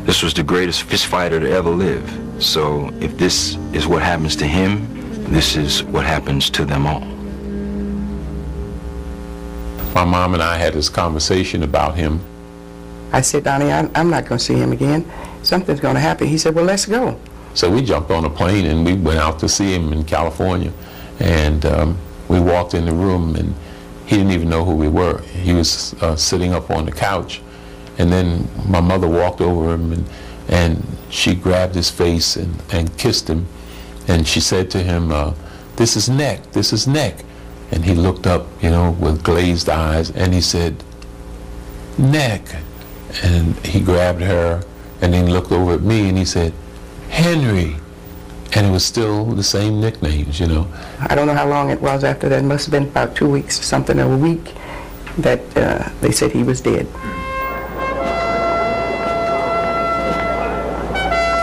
S21: This was the greatest fist fighter to ever live. So if this is what happens to him, this is what happens to them all.
S23: My mom and I had this conversation about him.
S9: I said, Donnie, I'm not going to see him again. Something's going to happen. He said, well, let's go.
S23: So we jumped on a plane and we went out to see him in California. And we walked in the room and he didn't even know who we were. He was sitting up on the couch. And then my mother walked over him and she grabbed his face and kissed him. And she said to him, this is Neck, this is Neck. And he looked up, with glazed eyes, and he said, Neck. And he grabbed her, and then looked over at me, and he said, Henry. And it was still the same nicknames,
S9: I don't know how long it was after that. It must have been about 2 weeks or something, or a week, that they said he was dead.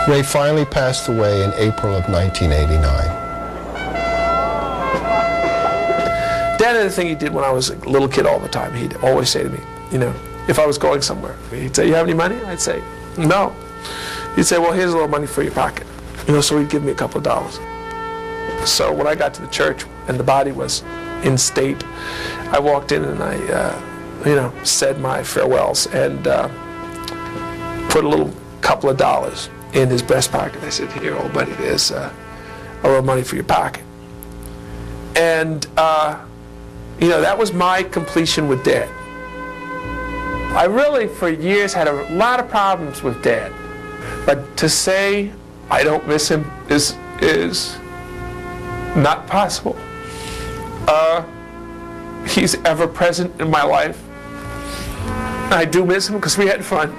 S3: Ray finally passed away in April of 1989.
S13: Dad had a thing he did when I was a little kid all the time. He'd always say to me, if I was going somewhere, he'd say, you have any money? I'd say, no. He'd say, well, here's a little money for your pocket. So he'd give me a couple of dollars. So when I got to the church and the body was in state, I walked in and I, said my farewells and put a little couple of dollars in his breast pocket. I said, here, old buddy, there's a little money for your pocket. And, that was my completion with Dad. I really, for years, had a lot of problems with Dad. But to say I don't miss him is not possible. He's ever present in my life. I do miss him because we had fun.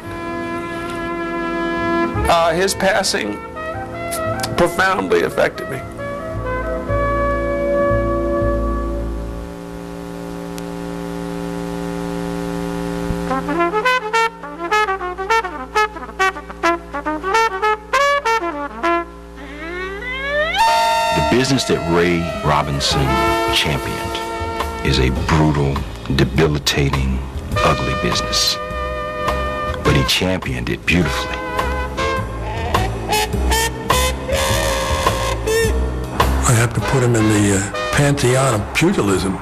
S13: His passing profoundly affected me.
S21: The business that Ray Robinson championed is a brutal, debilitating, ugly business. But he championed it beautifully.
S1: I have to put him in the pantheon of pugilism.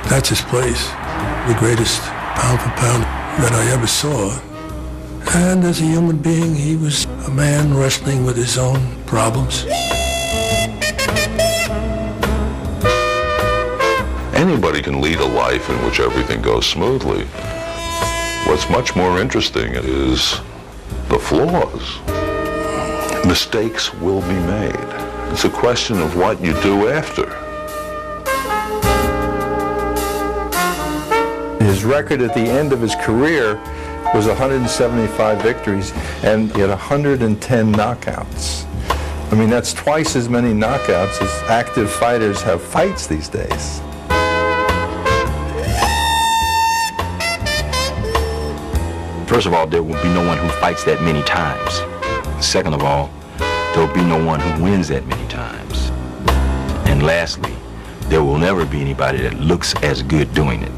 S1: That's his place. The greatest pound for pound that I ever saw. And as a human being, he was a man wrestling with his own problems.
S2: Anybody can lead a life in which everything goes smoothly. What's much more interesting is the flaws. Mistakes will be made. It's a question of what you do after.
S8: His record at the end of his career was 175 victories, and he had 110 knockouts. I mean, that's twice as many knockouts as active fighters have fights these days.
S21: First of all, there will be no one who fights that many times. Second of all, there will be no one who wins that many times. And lastly, there will never be anybody that looks as good doing it.